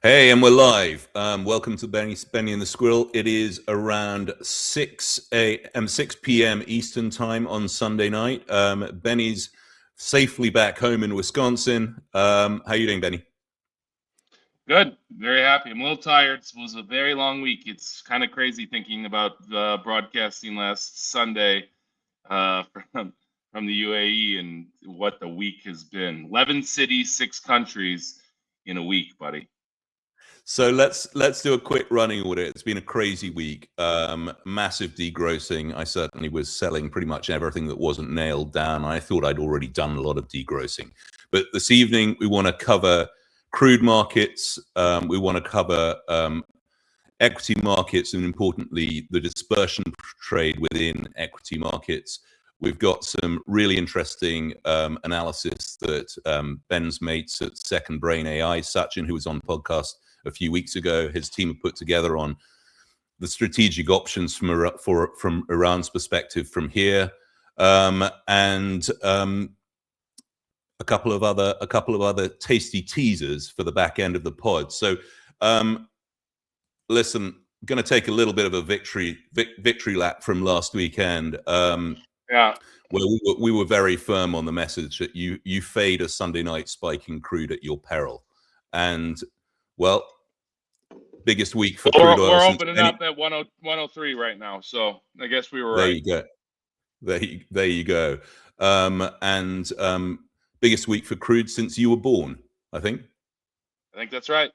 Hey, and we're live. Welcome to Benny and the Squirrel. It is around 6 p.m. Eastern time on Sunday night. Benny's safely back home in Wisconsin. How you doing, Benny? Good. Very happy. I'm a little tired. It was a very long week. It's kind of crazy thinking about broadcasting last Sunday from the UAE and what the week has been. 11 cities, 6 countries in a week, buddy. So let's do a quick running order. It's been a crazy week. Massive degrossing. I certainly was selling pretty much everything that wasn't nailed down. I thought I'd already done a lot of degrossing. But this evening we want to cover crude markets. We want to cover equity markets, and importantly, the dispersion trade within equity markets. We've got some really interesting analysis that Ben's mates at Second Brain AI, Sachin, who was on podcast a few weeks ago, his team have put together on the strategic options from Iran's perspective from here, and a couple of other tasty teasers for the back end of the pod. So, listen, I'm going to take a little bit of a victory lap from last weekend. Yeah. Where we were very firm on the message that you fade a Sunday night spike in crude at your peril, and well, biggest week for crude oil. We're opening up at 103 right now, so I guess we were right. There you go. And biggest week for crude since you were born, I think. I think that's right.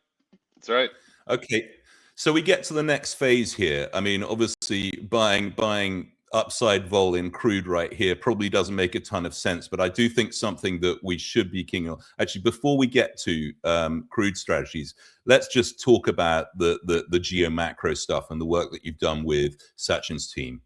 That's right. Okay, so we get to the next phase here. I mean, obviously, buying upside vol in crude right here probably doesn't make a ton of sense, but I do think something that we should be keen on. Actually, before we get to crude strategies, let's just talk about the geo macro stuff and the work that you've done with Sachin's team.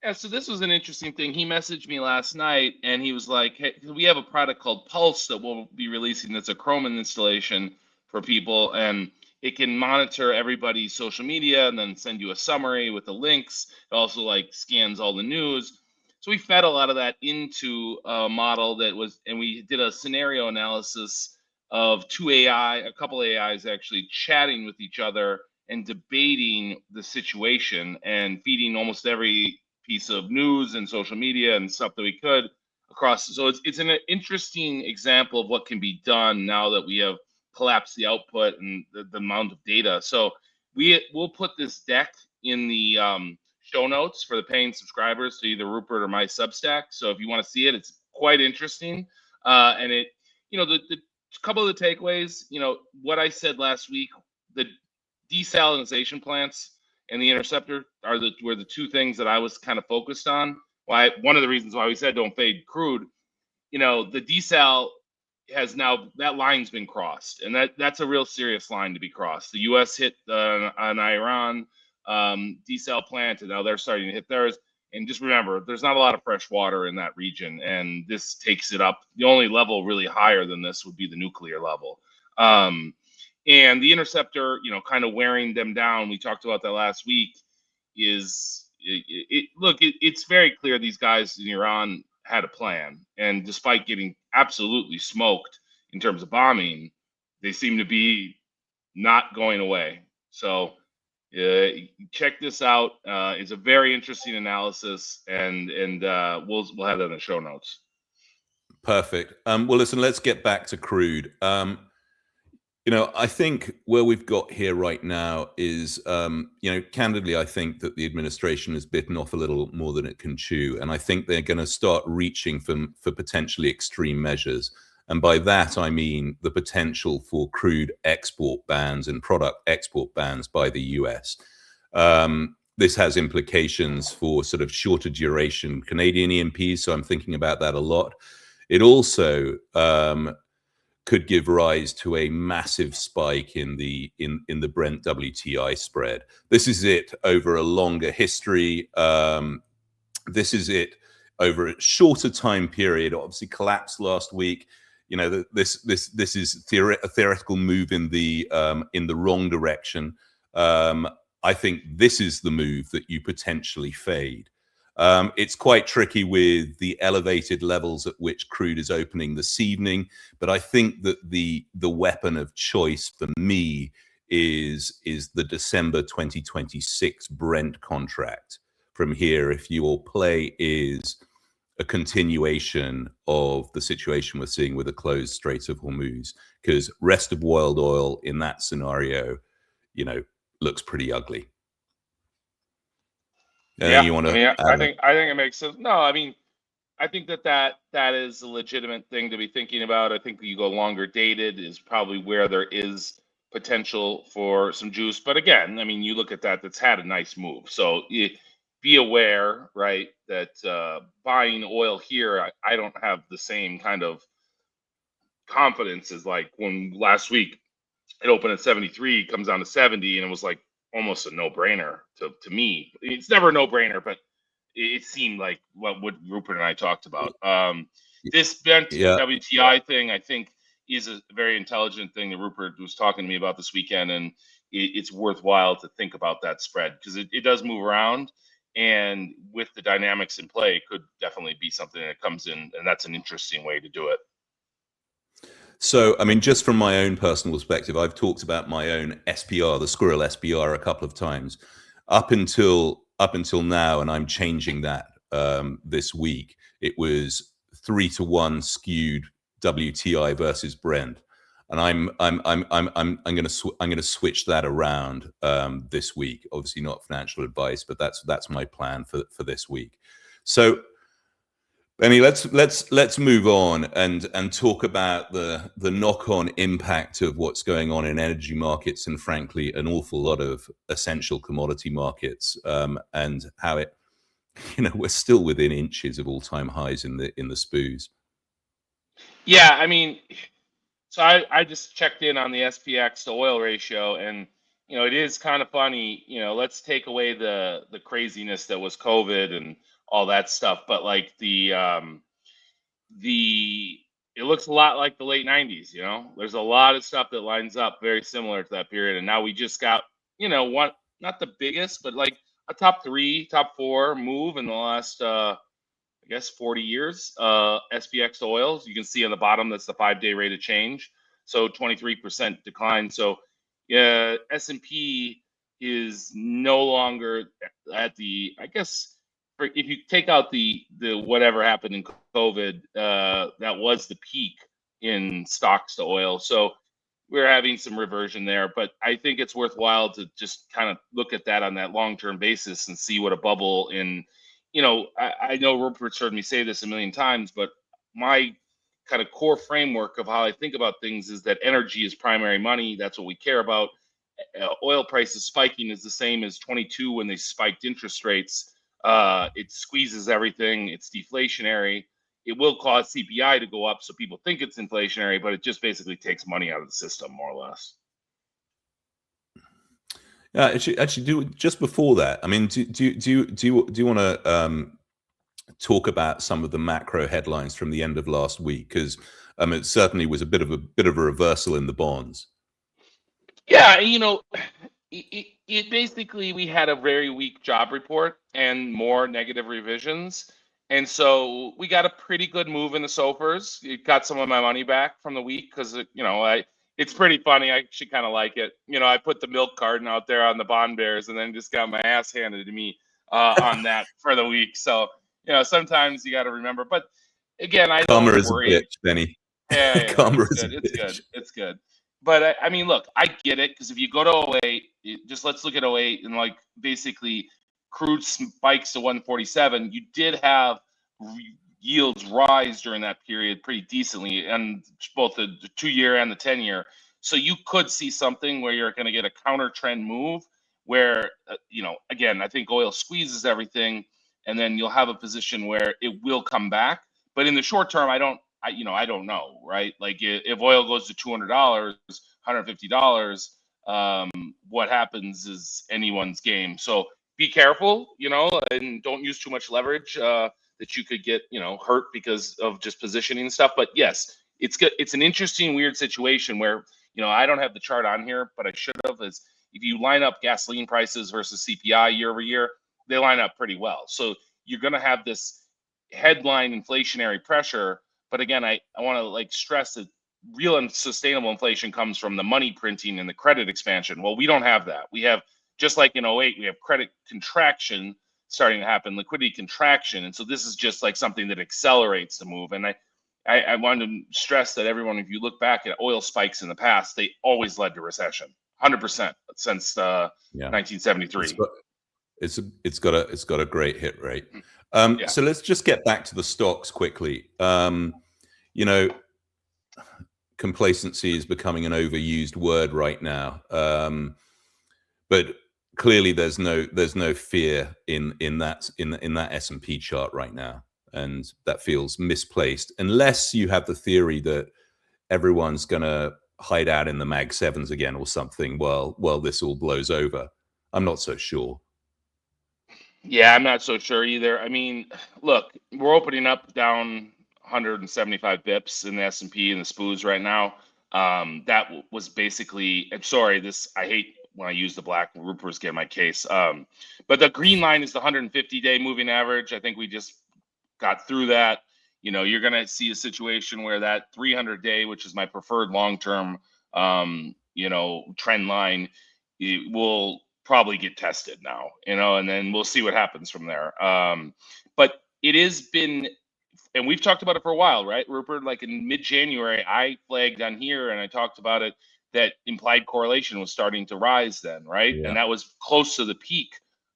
Yeah, so this was an interesting thing. He messaged me last night and he was like, hey, we have a product called Pulse that we'll be releasing. That's a Chrome installation for people, and it can monitor everybody's social media and then send you a summary with the links. It also like scans all the news. So we fed a lot of that into a model that was, and we did a scenario analysis of a couple AIs actually chatting with each other and debating the situation and feeding almost every piece of news and social media and stuff that we could across. So it's an interesting example of what can be done now that we have collapse the output and the amount of data. So we'll put this deck in the show notes for the paying subscribers to either Rupert or my Substack. So if you want to see it, it's quite interesting. And it, the couple of the takeaways, what I said last week, the desalinization plants and the interceptor were the two things that I was kind of focused on. One of the reasons why we said don't fade crude, the desal has now, that line's been crossed, and that's a real serious line to be crossed. The U.S. hit an Iran desal plant, and now they're starting to hit theirs. And just remember, there's not a lot of fresh water in that region, and this takes it up. The only level really higher than this would be the nuclear level. And the interceptor, kind of wearing them down, we talked about that last week, it's very clear these guys in Iran had a plan, and despite getting absolutely smoked in terms of bombing, they seem to be not going away. So check this out. It's a very interesting analysis, and we'll have that in the show notes. Perfect. Well, listen, let's get back to crude. I think where we've got here right now is, candidly, I think that the administration has bitten off a little more than it can chew. And I think they're going to start reaching for potentially extreme measures. And by that, I mean the potential for crude export bans and product export bans by the US. This has implications for sort of shorter duration Canadian E&Ps. So I'm thinking about that a lot. It also could give rise to a massive spike in the Brent WTI spread. This is it over a longer history. This is it over a shorter time period. Obviously, collapsed last week. This is a theoretical move in the wrong direction. I think this is the move that you potentially fade. It's quite tricky with the elevated levels at which crude is opening this evening, but I think that the weapon of choice for me is the December 2026 Brent contract. From here, if your play is a continuation of the situation we're seeing with the closed Strait of Hormuz, because rest of world oil in that scenario, looks pretty ugly. Yeah, You want I to mean, add? I think it makes sense. No, I mean, I think that is a legitimate thing to be thinking about. I think you go longer dated is probably where there is potential for some juice. But again, I mean, you look at that, that's had a nice move. So be aware, right, that buying oil here, I don't have the same kind of confidence as like when last week it opened at 73, comes down to 70, and it was like almost a no-brainer to me. It's never a no-brainer, but it seemed like what Rupert and I talked about. This bent Yeah. WTI thing, I think, is a very intelligent thing that Rupert was talking to me about this weekend, and it's worthwhile to think about that spread because it does move around, and with the dynamics in play, it could definitely be something that comes in, and that's an interesting way to do it. So, I mean, just from my own personal perspective, I've talked about my own SPR, the Squirrel SPR, a couple of times up until now, and I'm changing that this week. It was 3-to-1 skewed WTI versus Brent, and I'm going to switch that around this week. Obviously, not financial advice, but that's my plan for this week. So, Benny, let's move on and talk about the knock-on impact of what's going on in energy markets and, frankly, an awful lot of essential commodity markets, and how it, we're still within inches of all-time highs in the SPOs. Yeah, I mean, so I just checked in on the SPX to oil ratio, and it is kind of funny. Let's take away the craziness that was COVID and all that stuff, but like the it looks a lot like the late 90s. There's a lot of stuff that lines up very similar to that period, and now we just got one, not the biggest, but like a top 3, top 4 move in the last I guess 40 years. SPX to oils, you can see on the bottom, that's the 5-day rate of change. So 23% decline. So yeah, S&P is no longer at the, I guess, if you take out the whatever happened in COVID, that was the peak in stocks to oil. So we're having some reversion there, but I think it's worthwhile to just kind of look at that on that long-term basis and see what a bubble in, I know Rupert's heard me say this a million times, but my kind of core framework of how I think about things is that energy is primary money. That's what we care about. Oil prices spiking is the same as 22 when they spiked interest rates. It squeezes everything. It's deflationary. It will cause CPI to go up, so people think it's inflationary, but it just basically takes money out of the system, more or less. Yeah, actually, do just before that. I mean, do you want to talk about some of the macro headlines from the end of last week? Because it certainly was a bit of a reversal in the bonds. Yeah, it basically, we had a very weak job report and more negative revisions. And so we got a pretty good move in the SOFRs. It got some of my money back from the week because, it's pretty funny. I actually kind of like it. I put the milk carton out there on the bond bears and then just got my ass handed to me on that for the week. So, sometimes you got to remember. But again, I Karma don't is a worry. bitch, Benny. Yeah, Karma it's is a good. It's bitch. good. It's good. But I mean, look, I get it because if you go to 08, just let's look at 08 and like basically crude spikes to 147. You did have yields rise during that period pretty decently, and both the 2-year and the 10-year. So you could see something where you're going to get a counter trend move where, again, I think oil squeezes everything, and then you'll have a position where it will come back. But in the short term, I don't know, right? Like if oil goes to $200, $150, what happens is anyone's game. So be careful, and don't use too much leverage that you could get, hurt because of just positioning and stuff. But yes, it's good. It's an interesting, weird situation where, I don't have the chart on here, but I should have. Is if you line up gasoline prices versus CPI year over year, they line up pretty well. So you're going to have this headline inflationary pressure. But again, I want to like stress that real and sustainable inflation comes from the money printing and the credit expansion. Well, we don't have that. We have, just like in '08, we have credit contraction starting to happen, liquidity contraction. And so this is just like something that accelerates the move. And I wanted to stress that everyone, if you look back at oil spikes in the past, they always led to recession, 100% since Yeah. 1973. It's got a great hit rate. Yeah. So let's just get back to the stocks quickly. You know, complacency is becoming an overused word right now, but clearly there's no fear in that S&P chart right now, and that feels misplaced unless you have the theory that everyone's going to hide out in the Mag 7s again or something while this all blows over. I'm not so sure. Yeah, I'm not so sure either. I mean, look, we're opening up down 175 bips in the S&P and the SPOOs right now. That was basically, I'm sorry, I hate when I use the black. Rupert's getting my case. But the green line is the 150-day moving average. I think we just got through that. You're going to see a situation where that 300-day, which is my preferred long-term, trend line, it will probably get tested now, and then we'll see what happens from there. But it has been, and we've talked about it for a while, right, Rupert? Like in mid-January, I flagged on here and I talked about it, that implied correlation was starting to rise then, right? Yeah. And that was close to the peak.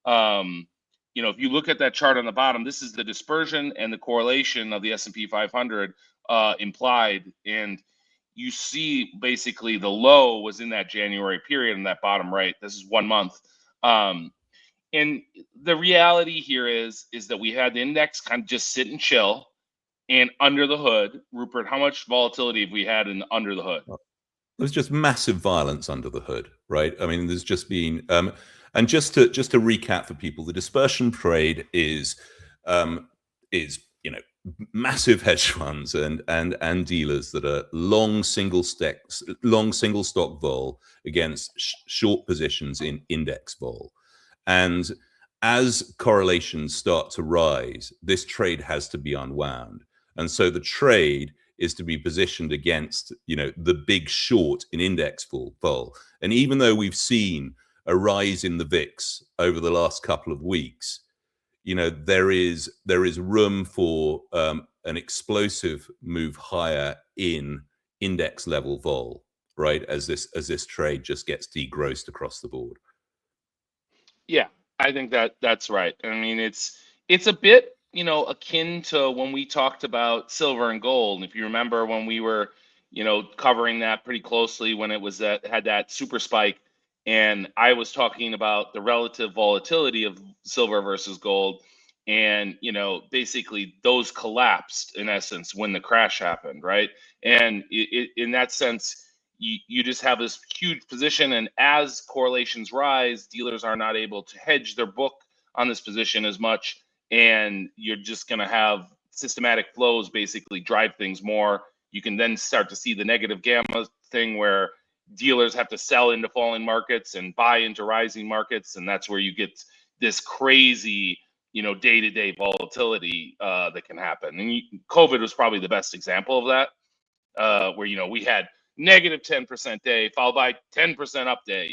If you look at that chart on the bottom, this is the dispersion and the correlation of the S&P 500 implied, and you see basically the low was in that January period in that bottom right. This is 1 month. And the reality here is that we had the index kind of just sit and chill, and under the hood, Rupert, how much volatility have we had under the hood? There's just massive violence under the hood, right? I mean, there's just been, and just to recap for people, the dispersion trade is massive hedge funds and dealers that are long single stock vol against short positions in index vol, and as correlations start to rise, this trade has to be unwound, and so the trade is to be positioned against the big short in index vol. And even though we've seen a rise in the VIX over the last couple of weeks, there is room for an explosive move higher in index level vol, right? As this trade just gets degrossed across the board. Yeah, I think that's right. I mean, it's a bit, akin to when we talked about silver and gold. And if you remember when we were, covering that pretty closely when it was had that super spike, and I was talking about the relative volatility of silver versus gold, and basically those collapsed in essence when the crash happened, right? And in that sense, you just have this huge position, and as correlations rise, dealers are not able to hedge their book on this position as much, and you're just going to have systematic flows basically drive things more. You can then start to see the negative gamma thing where dealers have to sell into falling markets and buy into rising markets, and that's where you get this crazy day-to-day volatility that can happen. And COVID was probably the best example of that, where we had negative 10% day followed by 10% up day,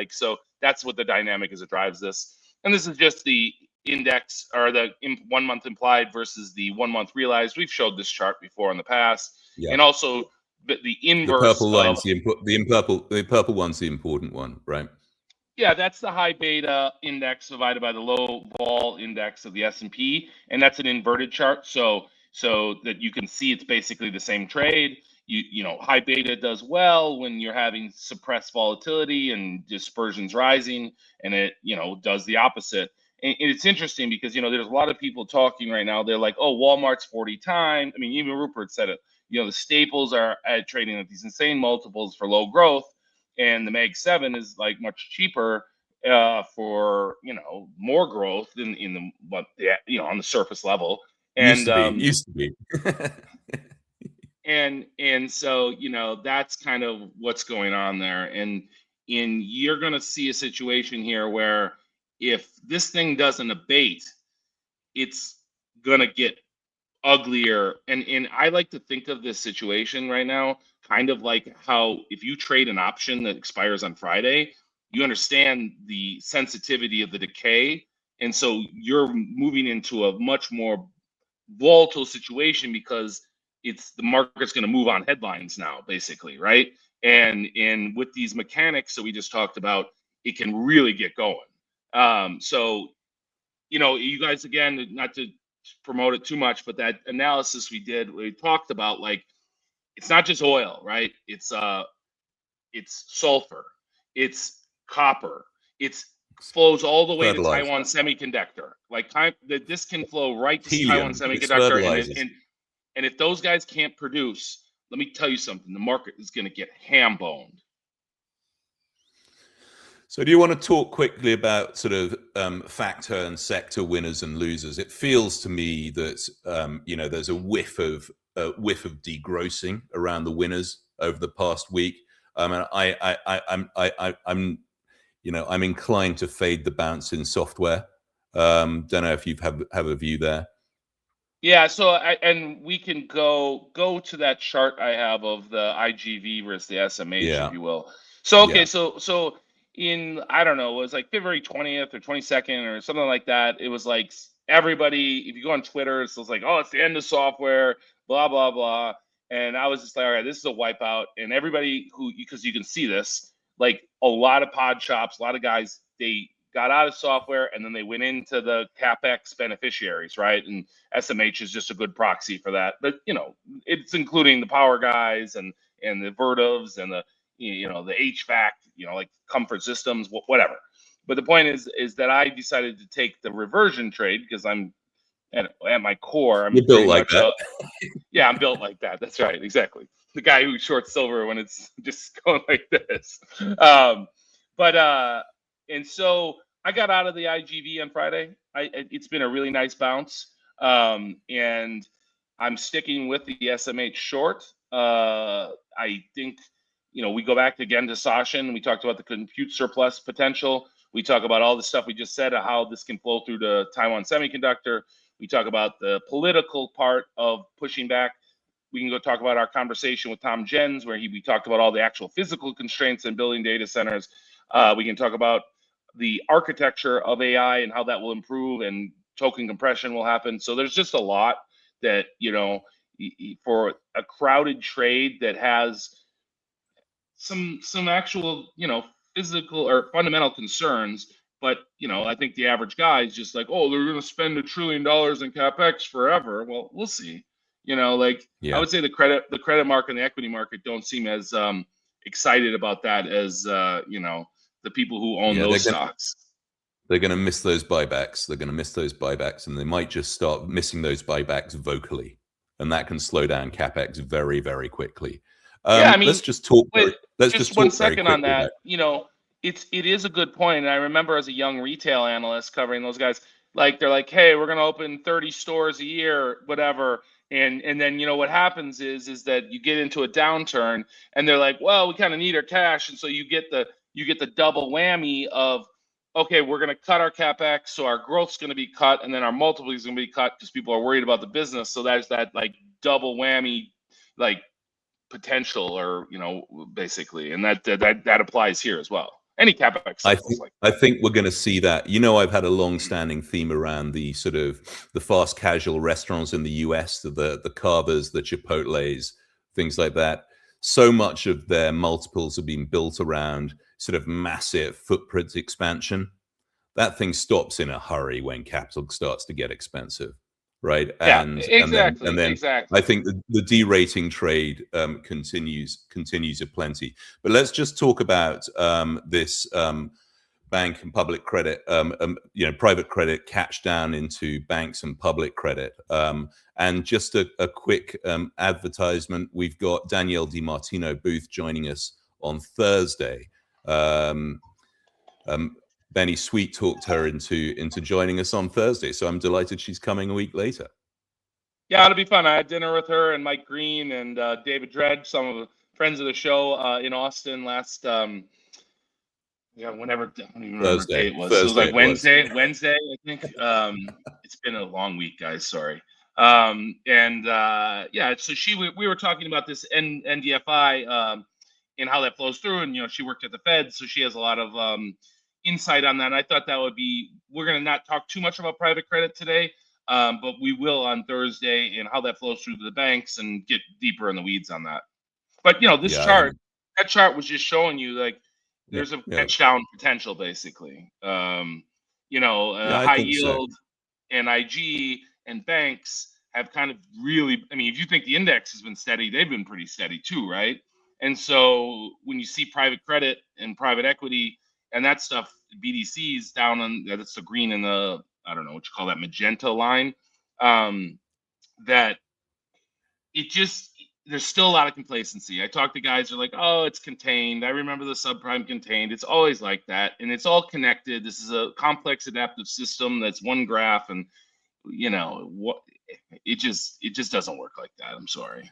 so that's what the dynamic is that drives this. And this is just the index, or the 1 month implied versus the 1 month realized. We've showed this chart before in the past. Yeah. And also the inverse. The purple line's the purple one's the important one, right? Yeah, that's the high beta index divided by the low vol index of the S&P, and that's an inverted chart, so that you can see it's basically the same trade. High beta does well when you're having suppressed volatility and dispersions rising, and it does the opposite. And it's interesting because there's a lot of people talking right now. They're like, oh, Walmart's 40 times. I mean, even Rupert said it. The staples are trading at these insane multiples for low growth, and the Mag 7 is like much cheaper for more growth in the on the surface level. And used to be. and so that's kind of what's going on there. And you're going to see a situation here where if this thing doesn't abate, it's gonna get uglier. And I like to think of this situation right now kind of like how if you trade an option that expires on Friday, you understand the sensitivity of the decay. And so you're moving into a much more volatile situation because it's the market's going to move on headlines now, basically, right? And with these mechanics that we just talked about, it can really get going. So you guys, again, not to promote it too much, but that analysis we did, we talked about, like, it's not just oil, right? It's sulfur, it's copper, it's flows all the way to Fertilizer, Taiwan Semiconductor. Like, this can flow right to Taiwan helium, it's Semiconductor, fertilizers. and if those guys can't produce, let me tell you something: the market is going to get ham boned. So, do you want to talk quickly about sort of factor and sector winners and losers? It feels to me that there's a whiff of degrossing around the winners over the past week. And I'm inclined to fade the bounce in software. Don't know if you have a view there. Yeah, so and we can go to that chart I have of the IGV versus the SMH, if Yeah, you will. So okay, yeah, so in, I don't know, it was like February 20th or 22nd or something like that. It was like everybody, if you go on Twitter, it's like, oh, it's the end of software, blah blah blah. And I was just like, all right, this is a wipeout. And everybody who, because you can see this, like a lot of pod shops, a lot of guys, they got out of software and then they went into the Capex beneficiaries, right? And SMH is just a good proxy for that. But it's including the power guys and the Vertivs and the the HVAC, like comfort systems, whatever. But the point is that I decided to take the reversion trade because I'm at my core, I'm you're built pretty like much that. yeah, I'm built like that. That's right, exactly. The guy who shorts silver when it's just going like this. But and so I got out of the IGV on Friday. It's been a really nice bounce, and I'm sticking with the SMH short. I think we go back again to Sachin. We talked about the compute surplus potential. We talk about all the stuff we just said, how this can flow through to Taiwan Semiconductor. We talk about the political part of pushing back. We can go talk about our conversation with Tom Jens, where we talked about all the actual physical constraints in building data centers. We can talk about the architecture of AI and how that will improve and token compression will happen. So there's just a lot that, for a crowded trade that has some actual, physical or fundamental concerns. But I think the average guy is just like, oh, they're going to spend $1 trillion in capex forever. Well, we'll see. Like, I Yeah, would say the credit market and the equity market don't seem as excited about that as the people who own yeah, those stocks. they're going to miss those buybacks. They're going to miss those buybacks, and they might just start missing those buybacks vocally, and that can slow down capex very, very quickly. Yeah, I mean, Let's just talk. but Let's just just one talk very second on quickly about. that. It is a good point. And I remember as a young retail analyst covering those guys, like they're like, hey, we're gonna open 30 stores a year, whatever. And then what happens is that you get into a downturn and they're like, well, we kind of need our cash. And so you get the double whammy of, okay, we're gonna cut our capex, so our growth's gonna be cut, and then our multiple is gonna be cut because people are worried about the business. So there's that, like, double whammy, like, potential, or basically. And that applies here as well. Any capex cycles like I think we're going to see that. I've had a long-standing theme around the sort of the fast casual restaurants in the US, the Carvers, the Chipotles, things like that. So much of their multiples have been built around sort of massive footprint expansion. That thing stops in a hurry when capital starts to get expensive, right? yeah, And then I exactly. think the derating trade continues aplenty. But let's just talk about this bank and public credit, private credit catch down into banks and public credit. And just a quick advertisement: we've got Danielle DiMartino Booth joining us on Thursday. Benny Sweet talked her into joining us on Thursday, so I'm delighted she's coming a week later. Yeah, it'll be fun. I had dinner with her and Mike Green and David Dredge, some of the friends of the show, in Austin last Yeah, whenever, I don't even remember what day it was. So it was Thursday like it was. Wednesday, I think. It's been a long week, guys. Sorry. And yeah, so we were talking about this NDFI and how that flows through, and she worked at the Fed, so she has a lot of insight on that. And I thought that would be. We're going to not talk too much about private credit today, but we will on Thursday, and how that flows through to the banks, and get deeper in the weeds on that. But this Yeah, I chart, think. that chart was just showing you like Yeah, there's a yeah, catch down potential basically. yeah. I High think so. yield and IG and banks have kind of really. I mean, if you think the index has been steady, they've been pretty steady too, right? And so when you see private credit and private equity and that stuff, BDCs down on that's the green and the, I don't know what you call that, magenta line. That it just There's still a lot of complacency. I talk to guys who are like, "Oh, it's contained. I remember the subprime contained." It's always like that, and it's all connected. This is a complex adaptive system that's one graph, and what it just doesn't work like that. I'm sorry.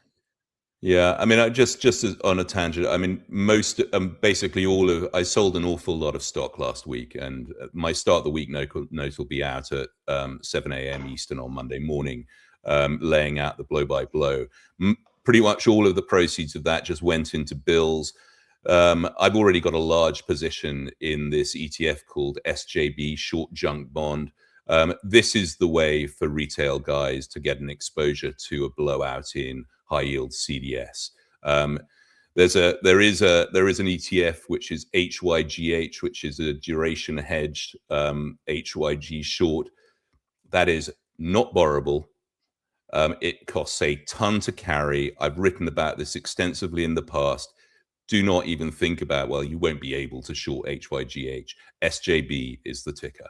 Yeah, I mean, I just as on a tangent. I mean, basically I sold an awful lot of stock last week, and my start of the week note will be out at 7 a.m. Eastern on Monday morning, laying out the blow by blow. Pretty much all of the proceeds of that just went into bills. I've already got a large position in this ETF called SJB Short Junk Bond. This is the way for retail guys to get an exposure to a blowout in high yield CDS. There is an ETF which is HYGH, which is a duration hedged HYG short. That is not borrowable. It costs a ton to carry. I've written about this extensively in the past. Do not even think about, well, you won't be able to short HYGH. SJB is the ticker.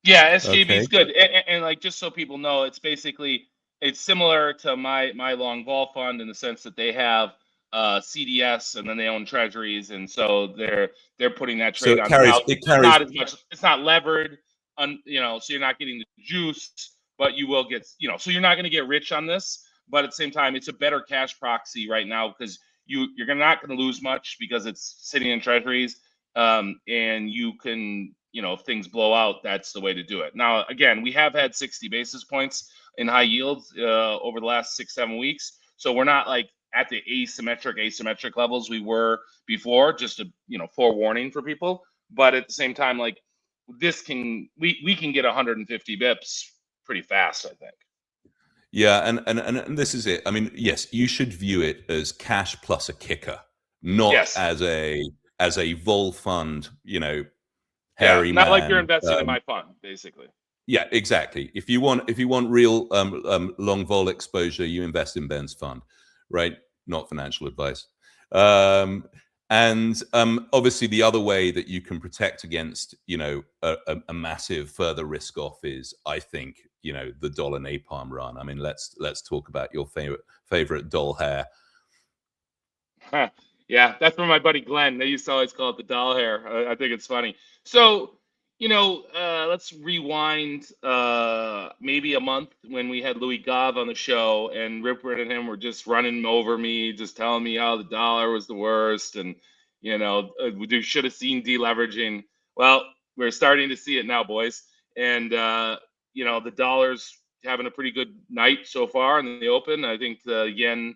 Yeah, SJB Okay. is good, and like just so people know, it's similar to my long vol fund in the sense that they have CDS and then they own treasuries, and so they're putting that So trade it on. Now carries, it's not as much, it's not levered, so you're not getting the juice, but you will get, so you're not going to get rich on this, but at the same time, it's a better cash proxy right now because not going to lose much because it's sitting in treasuries, and you can, if things blow out, that's the way to do it. Now, again, we have had 60 basis points in high yields over the last 6-7 weeks, so we're not like at the asymmetric levels we were before. Just a forewarning for people, but at the same time, like we can get 150 bips pretty fast, I think. yeah, and this is it. I mean, yes, you should view it as cash plus a kicker, not Yes. as a vol fund, Yeah, hairy not like you're man. investing in my fund, basically. Yeah, exactly. If you want real long vol exposure, you invest in Ben's fund, right? Not financial advice. And obviously, the other way that you can protect against, a massive further risk off is, I think, the dollar napalm run. I mean, let's talk about your favorite doll hair. Yeah, that's from my buddy Glenn. They used to always call it the doll hair. I think it's funny. So, let's rewind maybe a month when we had Louis Gov on the show, and Ripper and him were just running over me, just telling me how the dollar was the worst, and we should have seen deleveraging. Well, we're starting to see it now, boys, and the dollar's having a pretty good night so far in the open. I think the yen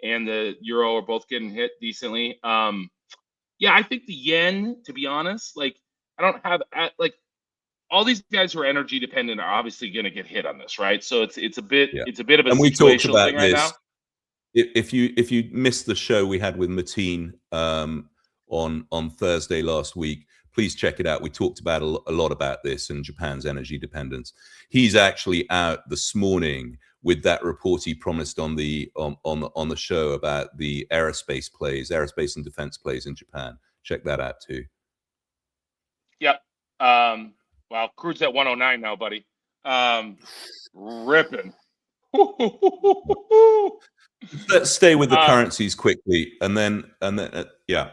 and the euro are both getting hit decently. Yeah, I think the yen, to be honest, like I don't have like all these guys who are energy dependent are obviously going to get hit on this, right? So it's a bit Yeah, of a and we talked situational about thing right this. now. If you missed the show we had with Mateen on Thursday last week, please check it out. We talked about a lot about this and Japan's energy dependence. He's actually out this morning with that report he promised on the show about the aerospace and defense plays in Japan. Check that out too. Yep. Well, Crude's at 109 now, buddy. Ripping. Let's stay with the currencies quickly, and then yeah.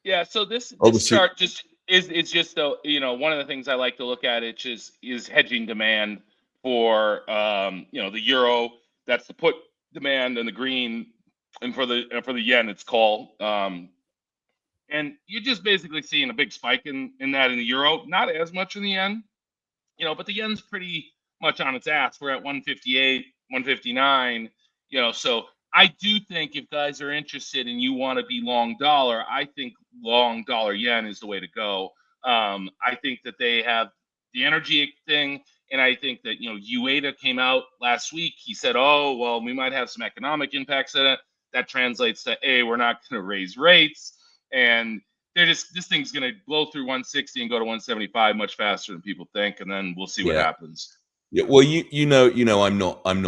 Yeah, so this Obviously, chart just is just one of the things I like to look at. It just is hedging demand for the euro. That's the put demand, and the green, and for the yen it's call. And you're just basically seeing a big spike in that in the euro, not as much in the yen, but the yen's pretty much on its ass. We're at 158, 159, so I do think if guys are interested and you want to be long dollar, I think long dollar yen is the way to go. I think that they have the energy thing, and I think that Ueda came out last week. He said, "Oh, well, we might have some economic impacts in it." That translates to, "A, we're not going to raise rates," and this thing's going to blow through 160 and go to 175 much faster than people think, and then we'll see what Yeah. happens. Yeah, well, I'm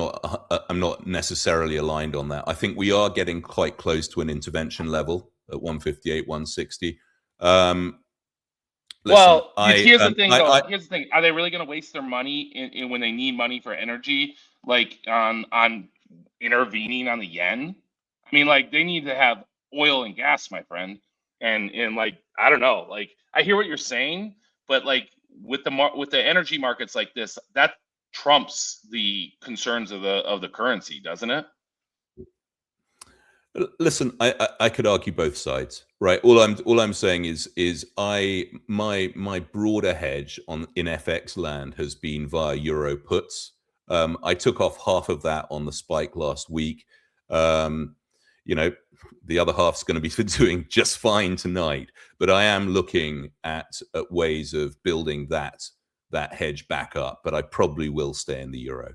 not necessarily aligned on that. I think we are getting quite close to an intervention level at 158, 160. Listen, Well, here's the thing, though. Here's the thing: are they really going to waste their money in when they need money for energy, like on intervening on the yen? I mean, like they need to have oil and gas, my friend. And like I don't know, like I hear what you're saying, but like with with the energy markets like this, that trumps the concerns of the currency, doesn't it? Listen, I could argue both sides, right? All I'm saying is my broader hedge in FX land has been via euro puts. I took off half of that on the spike last week. Um, you know, the other half's going to be doing just fine tonight. But I am looking at ways of building that hedge back up. But I probably will stay in the euro,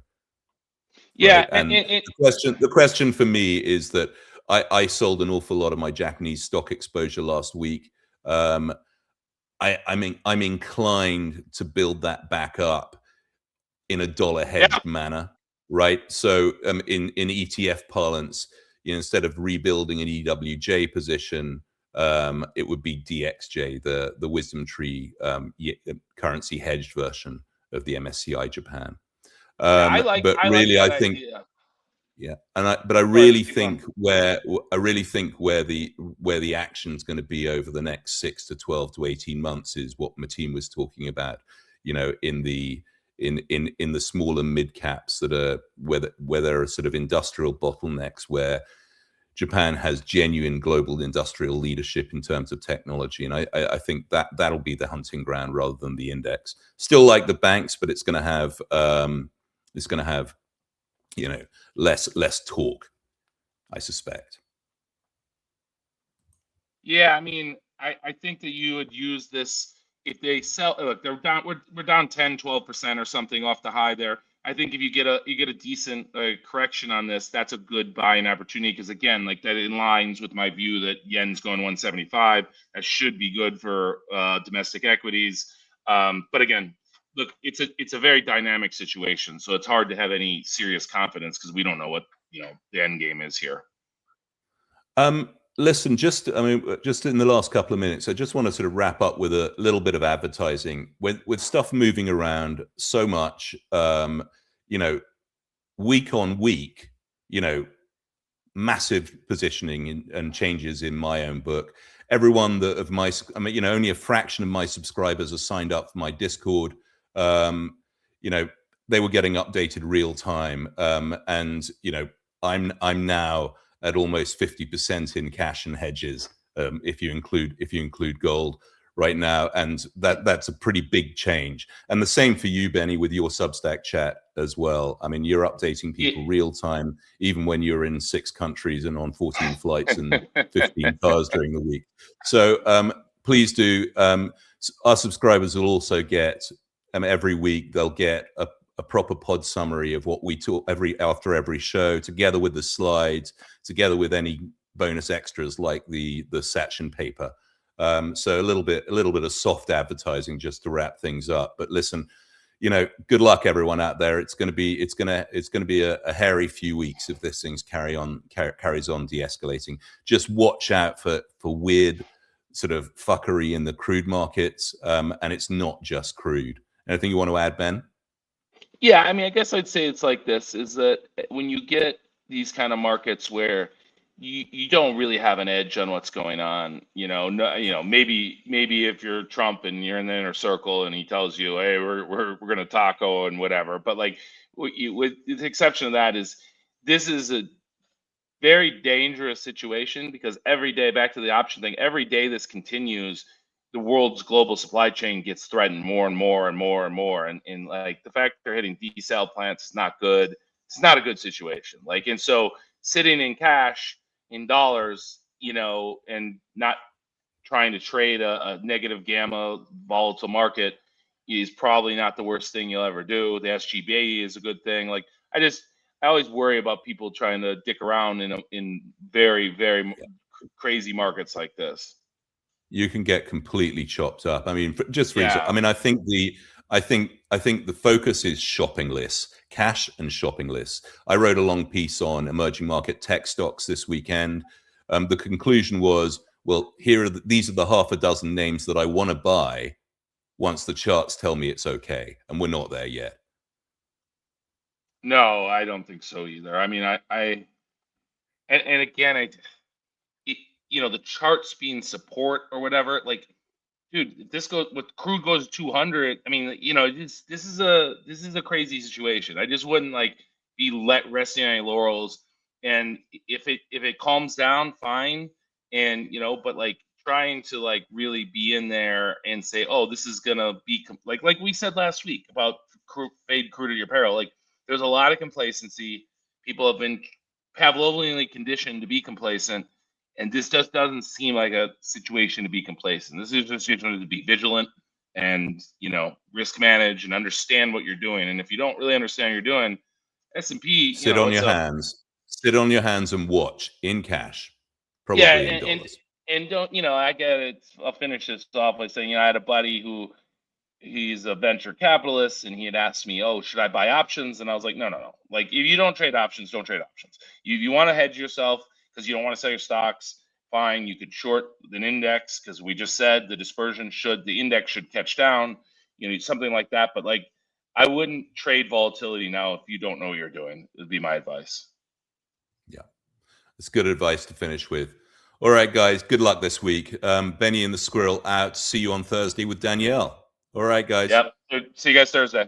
Yeah, right? And the question for me is that I sold an awful lot of my Japanese stock exposure last week. Um, I'm inclined to build that back up in a dollar yeah, hedged manner, right? So in ETF parlance, instead of rebuilding an EWJ position, it would be DXJ, the Wisdom Tree currency hedged version of the MSCI Japan. yeah. But I like really, I that think idea. yeah, but I Go ahead, really keep going. think where the action's going to be over the next 6 to 12 to 18 months is what Mateen was talking about. In the small and mid caps that are where there are sort of industrial bottlenecks where Japan has genuine global industrial leadership in terms of technology, and I think that'll be the hunting ground rather than the index. Still like the banks, but it's going to have you know less talk, I suspect. Yeah, I mean, I think that you would use this if they sell. Look, they're down. We're down 10, 12% or something off the high there. I think if you get a decent correction on this, that's a good buying opportunity because again, like that in lines with my view that yen's going 175. That should be good for domestic equities. But again, look, it's a very dynamic situation, so it's hard to have any serious confidence because we don't know what the end game is here. Listen, just in the last couple of minutes, I just want to sort of wrap up with a little bit of advertising. With stuff moving around so much, you know, week on week, you know, massive positioning and changes in my own book. Everyone only a fraction of my subscribers are signed up for my Discord. Um, you know, they were getting updated real time, and I'm now at almost 50% in cash and hedges, if you include gold right now, and that's a pretty big change. And the same for you, Benny, with your Substack chat as well. I mean, you're updating people real time, even when you're in 6 countries and on 14 flights and 15 cars during the week. So please do. Our subscribers will also get every week. They'll get a proper pod summary of what we talk after every show, together with the slides, together with any bonus extras like the section paper. So a little bit of soft advertising just to wrap things up. But listen, good luck everyone out there. It's going to be a hairy few weeks if this thing carries on de-escalating. Just watch out for weird sort of fuckery in the crude markets, and it's not just crude. Anything you want to add, Ben? Yeah, I mean, I guess I'd say it's like this, is that when you get these kind of markets where you don't really have an edge on what's going on, no, maybe if you're Trump and you're in the inner circle and he tells you, hey, we're gonna taco and whatever, but like with the exception of that is this is very dangerous situation, because every day, back to the option thing, every day this continues, the world's global supply chain gets threatened more and more and more and more. And like the fact they're hitting desal plants is not good. It's not a good situation. Like, and so sitting in cash in dollars, and not trying to trade a negative gamma volatile market is probably not the worst thing you'll ever do. The SGB is a good thing. Like, I always worry about people trying to dick around in very, very crazy markets like this. You can get completely chopped up. I mean, just for example, I Yeah. mean, I think the focus is shopping lists, cash and shopping lists. I wrote a long piece on emerging market tech stocks this weekend. The conclusion was, well, these are the half a dozen names that I want to buy once the charts tell me it's okay, and we're not there yet. No, I don't think so either. I mean, and again, it, the charts being support or whatever, like, dude, if this goes with crude goes to 200. I mean, this is a crazy situation. I just wouldn't like be resting on your laurels. And if it calms down, fine. And but like trying to like really be in there and say, oh, this is gonna be like we said last week about fade crude at your peril. Like, there's a lot of complacency. People have been Pavlovianly conditioned to be complacent, and this just doesn't seem like a situation to be complacent. This is a situation to be vigilant and risk manage and understand what you're doing. And if you don't really understand what you're doing, S&P, Sit on it's your a hands. Sit on your hands and watch in cash, yeah. probably in dollars. And don't I get it. I'll finish this off by saying, I had a buddy who he's a venture capitalist, and he had asked me, oh, should I buy options? And I was like, no, no, no. Like, if you don't trade options, don't trade options. You want to hedge yourself because you don't want to sell your stocks, fine. You could short an index because we just said the index should catch down, something like that. But like, I wouldn't trade volatility now if you don't know what you're doing, would be my advice. Yeah, it's good advice to finish with. All right, guys, good luck this week. Benny and the Squirrel out. See you on Thursday with Danielle. All right, guys. Yep. See you guys Thursday.